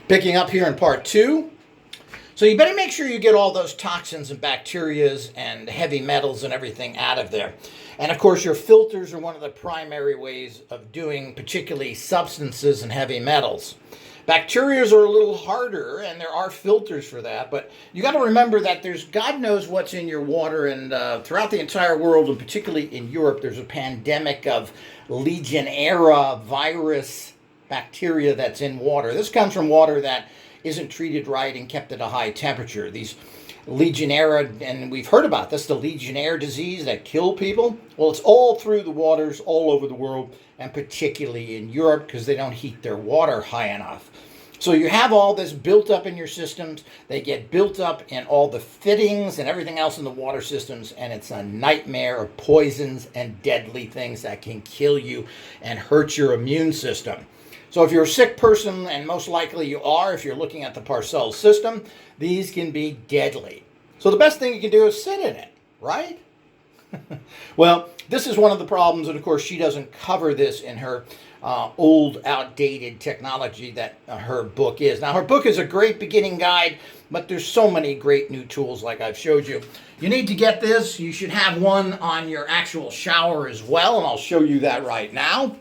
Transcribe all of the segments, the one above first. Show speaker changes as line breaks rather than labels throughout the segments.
Picking up here in part 2. So you better make sure you get all those toxins and bacterias and heavy metals and everything out of there. And of course, your filters are one of the primary ways of doing particularly substances and heavy metals. Bacterias are a little harder, and there are filters for that, but you got to remember that there's God knows what's in your water, and throughout the entire world, and particularly in Europe, there's a pandemic of Legionnaires virus bacteria that's in water. This comes from water that isn't treated right and kept at a high temperature. These Legionnaires, and we've heard about this, the Legionnaires disease that kill people. Well, it's all through the waters all over the world, and particularly in Europe because they don't heat their water high enough. So you have all this built up in your systems. They get built up in all the fittings and everything else in the water systems, and it's a nightmare of poisons and deadly things that can kill you and hurt your immune system. So if you're a sick person, and most likely you are if you're looking at the Parcell system, these can be deadly. So the best thing you can do is sit in it, right? Well, this is one of the problems, and of course she doesn't cover this in her old, outdated technology that her book is. Now, her book is a great beginning guide, but there's so many great new tools like I've showed you. You need to get this. You should have one on your actual shower as well, and I'll show you that right now.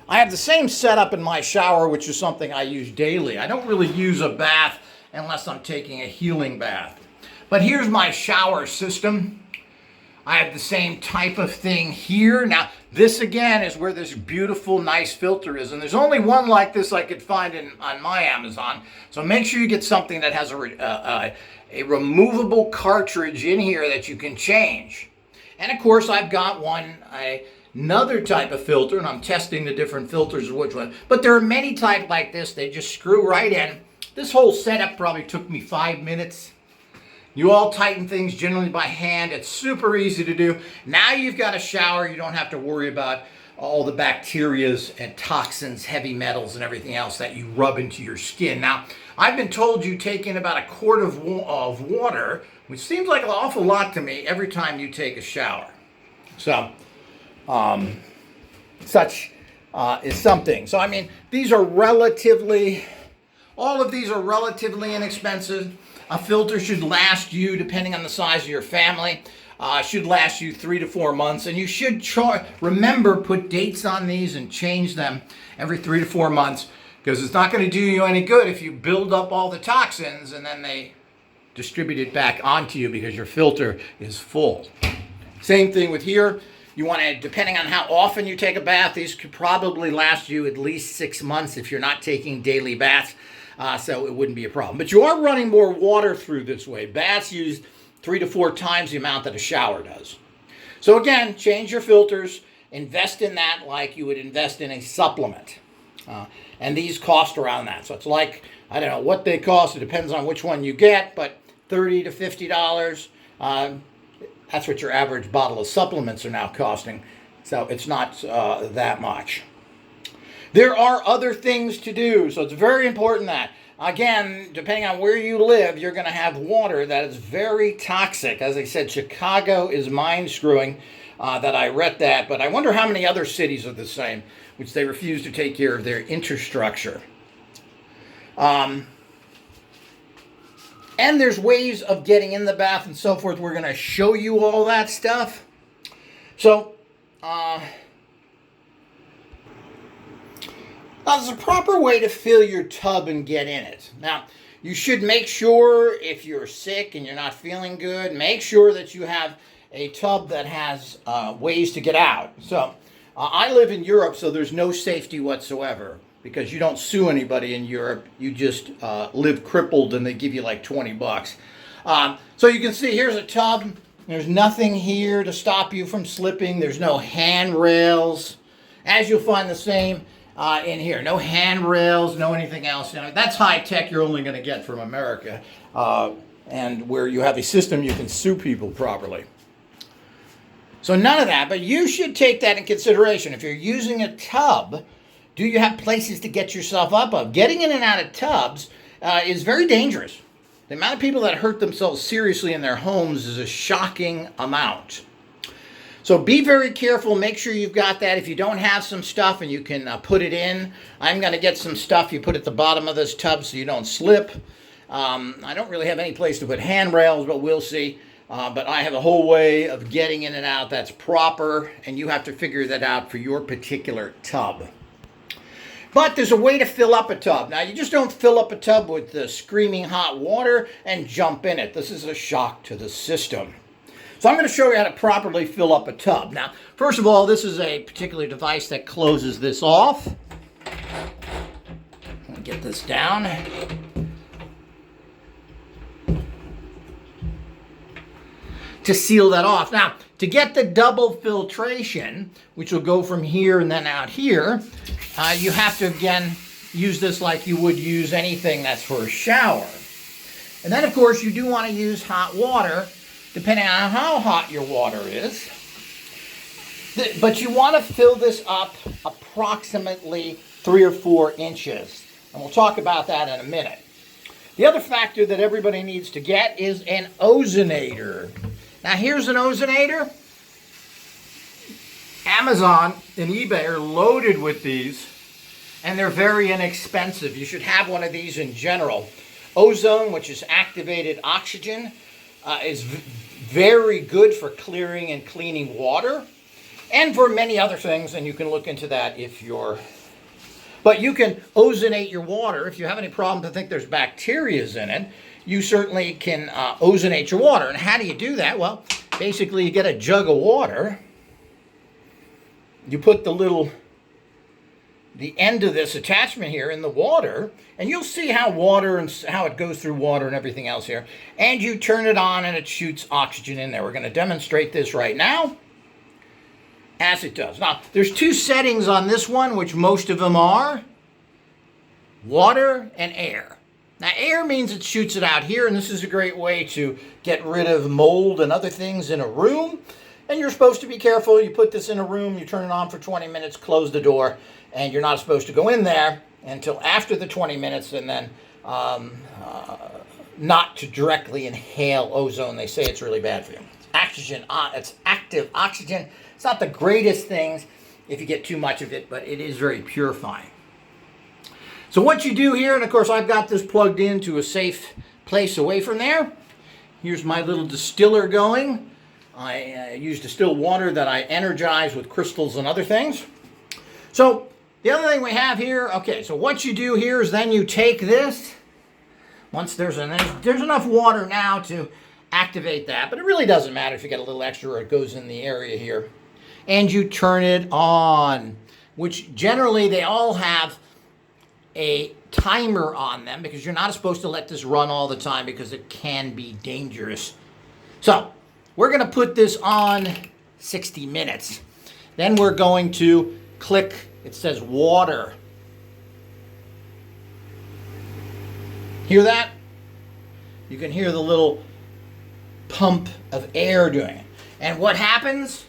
I have the same setup in my shower, which is something I use daily. I don't really use a bath unless I'm taking a healing bath. But here's my shower system. I have the same type of thing here. Now, this again is where this beautiful, nice filter is. And there's only one like this I could find on my Amazon. So make sure you get something that has a removable cartridge in here that you can change. And of course, I've got another type of filter, and I'm testing the different filters of which one. But there are many types like this. They just screw right in. This whole setup probably took me 5 minutes. You all tighten things generally by hand. It's super easy to do. Now you've got a shower. You don't have to worry about all the bacterias and toxins, heavy metals, and everything else that you rub into your skin. Now, I've been told you take in about a quart of water, which seems like an awful lot to me, every time you take a shower. So, such is something. So, I mean, all of these are relatively inexpensive. A filter should last you, depending on the size of your family, should last you 3 to 4 months. And you should remember, put dates on these and change them every 3 to 4 months, because it's not going to do you any good if you build up all the toxins and then they distribute it back onto you because your filter is full. Same thing with here. You want to, depending on how often you take a bath, these could probably last you at least 6 months if you're not taking daily baths. So it wouldn't be a problem. But you are running more water through this way. Baths use 3 to 4 times the amount that a shower does. So again, change your filters. Invest in that like you would invest in a supplement. And these cost around that. So it's like, I don't know what they cost. It depends on which one you get, but $30 to $50. That's what your average bottle of supplements are now costing. So it's not that much. There are other things to do, so it's very important that, again, depending on where you live, you're going to have water that is very toxic. As I said, Chicago is mind-screwing that I read that, but I wonder how many other cities are the same, which they refuse to take care of their infrastructure. And there's ways of getting in the bath and so forth. We're going to show you all that stuff. So, now, there's a proper way to fill your tub and get in it. Now, you should make sure, if you're sick and you're not feeling good, make sure that you have a tub that has ways to get out. So, I live in Europe, so there's no safety whatsoever, because you don't sue anybody in Europe. You just live crippled, and they give you like $20. So you can see here's a tub. There's nothing here to stop you from slipping. There's no handrails. As you'll find the same in here. No handrails, no anything else. You know, that's high tech you're only going to get from America, and where you have a system you can sue people properly. So none of that, but you should take that in consideration. If you're using a tub, do you have places to get yourself up of? Getting in and out of tubs is very dangerous. The amount of people that hurt themselves seriously in their homes is a shocking amount. So So be very careful. Make sure you've got that. If you don't have some stuff and you can put it in, I'm going to get some stuff you put at the bottom of this tub so you don't slip. I don't really have any place to put handrails, but we'll see. But I have a whole way of getting in and out that's proper, and you have to figure that out for your particular tub. But there's a way to fill up a tub. Now, you just don't fill up a tub with the screaming hot water and jump in it. This is a shock to the system. So I'm going to show you how to properly fill up a tub. Now, first of all, this is a particular device that closes this off. Let me get this down. To seal that off. Now, to get the double filtration, which will go from here and then out here, you have to, again, use this like you would use anything that's for a shower. And then, of course, you do want to use hot water, depending on how hot your water is. But you want to fill this up approximately 3 or 4 inches. And we'll talk about that in a minute. The other factor that everybody needs to get is an ozonator. Now, here's an ozonator. Amazon and eBay are loaded with these, and they're very inexpensive. You should have one of these in general. Ozone, which is activated oxygen, is very good for clearing and cleaning water, and for many other things, and you can look into that if you're... But you can ozonate your water. If you have any problem to think there's bacteria in it, you certainly can ozonate your water. And how do you do that? Well, basically you get a jug of water. You put the end of this attachment here in the water, and you'll see how how it goes through water and everything else here. And you turn it on and it shoots oxygen in there. We're going to demonstrate this right now as it does. Now, there's 2 settings on this one, which most of them are water and air. Now, air means it shoots it out here, and this is a great way to get rid of mold and other things in a room. And you're supposed to be careful. You put this in a room, you turn it on for 20 minutes, close the door, and you're not supposed to go in there until after the 20 minutes, and then not to directly inhale ozone. They say it's really bad for you. It's active oxygen. It's not the greatest thing if you get too much of it, but it is very purifying. So what you do here, and of course I've got this plugged into a safe place away from there. Here's my little distiller going. I use distilled water that I energize with crystals and other things. So the other thing we have here, okay, so what you do here is then you take this. Once there's enough water now to activate that, but it really doesn't matter if you get a little extra or it goes in the area here. And you turn it on, which generally they all have a timer on them because you're not supposed to let this run all the time because it can be dangerous. So we're going to put this on 60 minutes. Then we're going to click, it says water. Hear that? You can hear the little pump of air doing it. And what happens?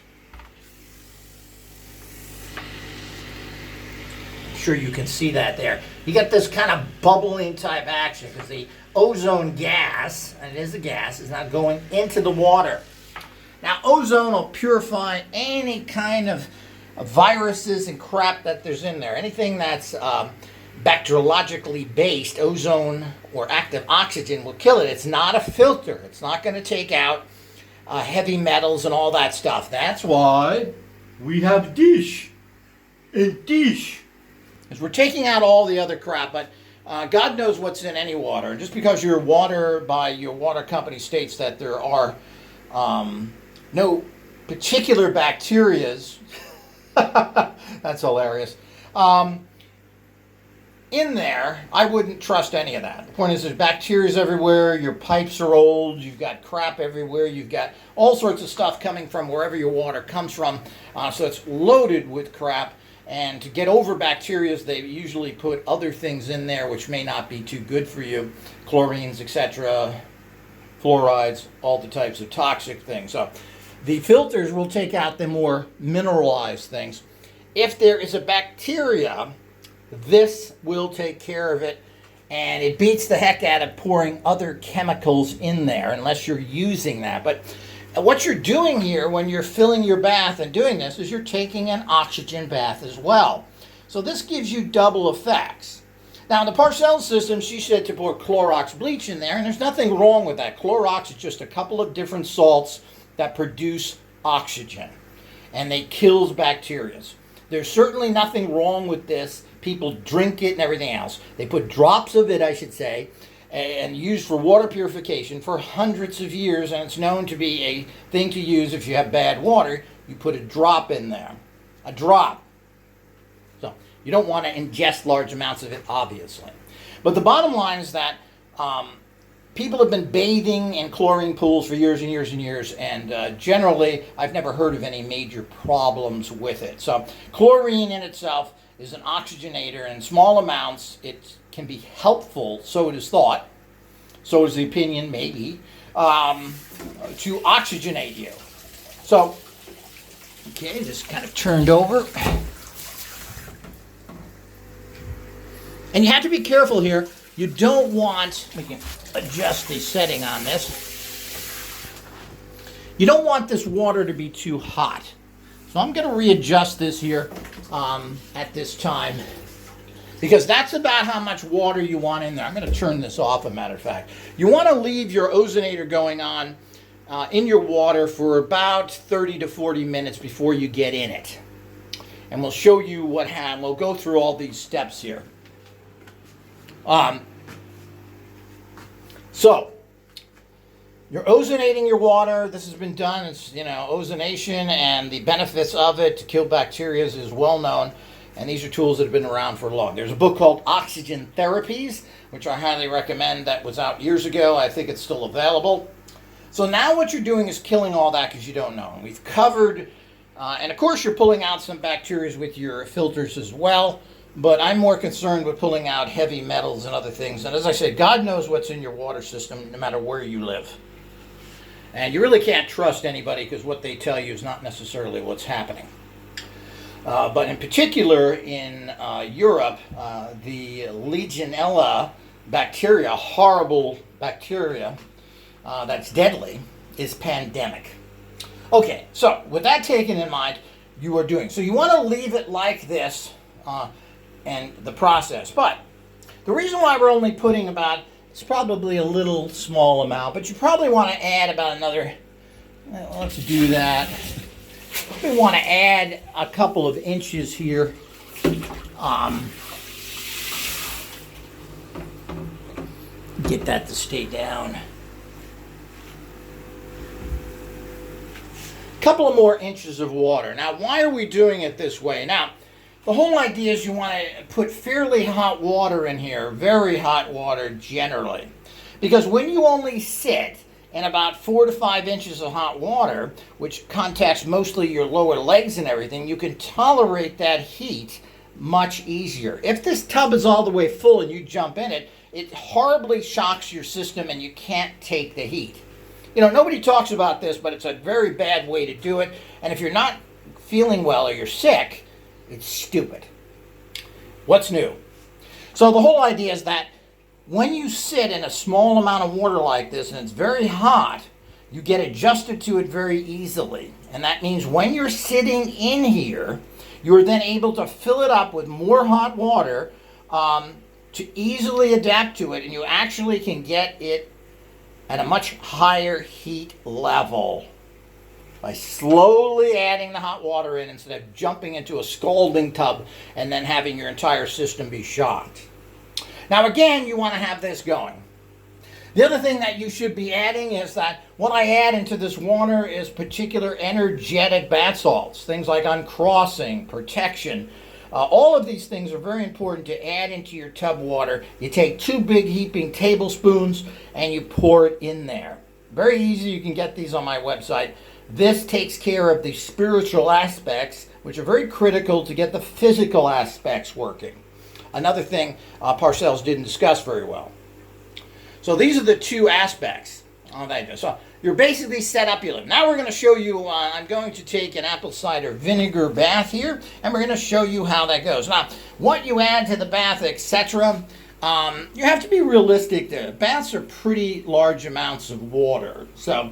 I'm sure you can see that there. You get this kind of bubbling type action because the ozone gas, and it is a gas, is not going into the water. Now, ozone will purify any kind of viruses and crap that there's in there. Anything that's bacteriologically based, ozone or active oxygen will kill it. It's not a filter. It's not going to take out heavy metals and all that stuff. That's why we have dish and dish. Because we're taking out all the other crap, but God knows what's in any water. And just because your water by your water company states that there are no particular bacterias, that's hilarious, in there, I wouldn't trust any of that. The point is there's bacteria everywhere, your pipes are old, you've got crap everywhere, you've got all sorts of stuff coming from wherever your water comes from, so it's loaded with crap. And to get over bacteria, they usually put other things in there which may not be too good for you, chlorines, etc., fluorides, all the types of toxic things. So the filters will take out the more mineralized things. If there is a bacteria, this will take care of it, and it beats the heck out of pouring other chemicals in there unless you're using that. But what you're doing here when you're filling your bath and doing this is you're taking an oxygen bath as well. So this gives you double effects. Now in the Parcell system, she said to pour Clorox bleach in there, and there's nothing wrong with that. Clorox is just a couple of different salts that produce oxygen, and they kills bacteria. There's certainly nothing wrong with this. People drink it and everything else. They put drops of it, I should say, and used for water purification for hundreds of years, and it's known to be a thing to use if you have bad water. You put a drop in there. A drop. So you don't want to ingest large amounts of it, obviously. But the bottom line is that people have been bathing in chlorine pools for years and years and years, and generally I've never heard of any major problems with it. So chlorine in itself is an oxygenator. In small amounts it can be helpful, so it is thought, so is the opinion maybe, to oxygenate you. So, okay, just kind of turned over. And you have to be careful here. You don't want, we can adjust the setting on this. You don't want this water to be too hot. So I'm going to readjust this here at this time, because that's about how much water you want in there. I'm going to turn this off, a matter of fact. You want to leave your ozonator going on in your water for about 30 to 40 minutes before you get in it. And we'll show you what happened. We'll go through all these steps here. So, you're ozonating your water. This has been done. It's, ozonation and the benefits of it to kill bacteria is well known. And these are tools that have been around for long. There's a book called Oxygen Therapies, which I highly recommend. That was out years ago. I think it's still available. So now what you're doing is killing all that because you don't know. And we've covered, and of course you're pulling out some bacteria with your filters as well. But I'm more concerned with pulling out heavy metals and other things. And as I said, God knows what's in your water system no matter where you live. And you really can't trust anybody because what they tell you is not necessarily what's happening. But in particular in Europe, the Legionella bacteria, horrible bacteria that's deadly, is pandemic. Okay, so with that taken in mind, you are doing. So you want to leave it like this and the process. But the reason why we're only putting about, it's probably a little small amount, but you probably want to add about another, let's do that. We want to add a couple of inches here. Get that to stay down. A couple of more inches of water. Now, why are we doing it this way? Now, the whole idea is you want to put fairly hot water in here, very hot water generally. Because when you only sit in about 4 to 5 inches of hot water, which contacts mostly your lower legs and everything, you can tolerate that heat much easier. If this tub is all the way full and you jump in it, it horribly shocks your system and you can't take the heat. Nobody talks about this, but it's a very bad way to do it. And if you're not feeling well or you're sick, it's stupid. What's new? So the whole idea is that when you sit in a small amount of water like this and it's very hot, you get adjusted to it very easily. And that means when you're sitting in here, you're then able to fill it up with more hot water to easily adapt to it, and you actually can get it at a much higher heat level by slowly adding the hot water in instead of jumping into a scalding tub and then having your entire system be shocked. Now again, you want to have this going. The other thing that you should be adding is that what I add into this water is particular energetic bath salts, things like uncrossing, protection. All of these things are very important to add into your tub water. You take 2 big heaping tablespoons and you pour it in there. Very easy, you can get these on my website. This takes care of the spiritual aspects, which are very critical to get the physical aspects working. Another thing Parcells didn't discuss very well. So these are the 2 aspects. So you're basically set up your live. Now we're going to show you, I'm going to take an apple cider vinegar bath here, and we're going to show you how that goes. Now, what you add to the bath, etc., you have to be realistic there. Baths are pretty large amounts of water. So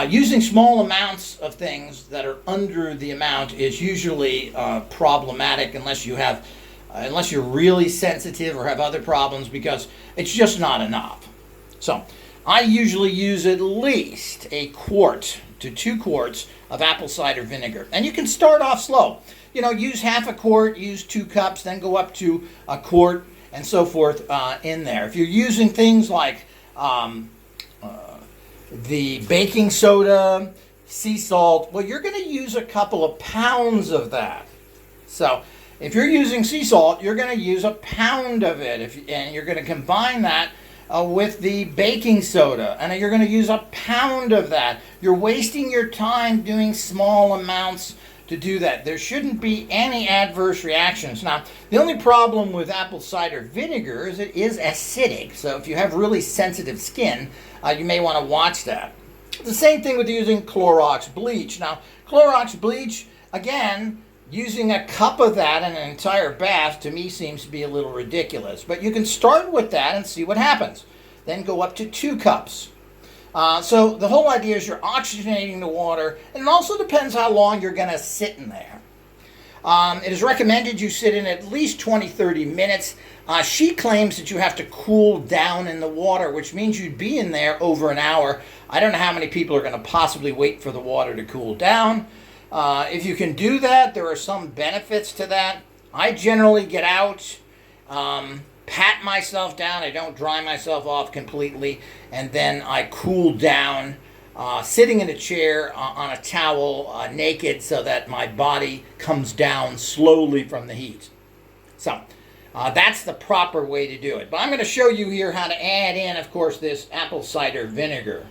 Using small amounts of things that are under the amount is usually problematic unless you're really sensitive or have other problems, because it's just not enough. So I usually use at least 1 quart to 2 quarts of apple cider vinegar. And you can start off slow. Use half a quart, use 2 cups, then go up to 1 quart, and so forth in there. If you're using things like the baking soda, sea salt, well, you're going to use a couple of pounds of that. So if you're using sea salt, you're going to use 1 pound of it, and you're going to combine that with the baking soda, and you're going to use 1 pound of that. You're wasting your time doing small amounts to do that. There shouldn't be any adverse reactions. Now, the only problem with apple cider vinegar is it is acidic. So if you have really sensitive skin, you may want to watch that. The same thing with using Clorox bleach. Now, Clorox bleach, again, using 1 cup of that in an entire bath, to me, seems to be a little ridiculous. But you can start with that and see what happens. Then go up to 2 cups. So the whole idea is you're oxygenating the water, and it also depends how long you're going to sit in there. It is recommended you sit in at least 20-30 minutes. She claims that you have to cool down in the water, which means you'd be in there over an hour. I don't know how many people are going to possibly wait for the water to cool down. If you can do that, there are some benefits to that. I generally get out, pat myself down. I don't dry myself off completely, and then I cool down, sitting in a chair on a towel, naked, so that my body comes down slowly from the heat. So that's the proper way to do it. But I'm going to show you here how to add in, of course, this apple cider vinegar.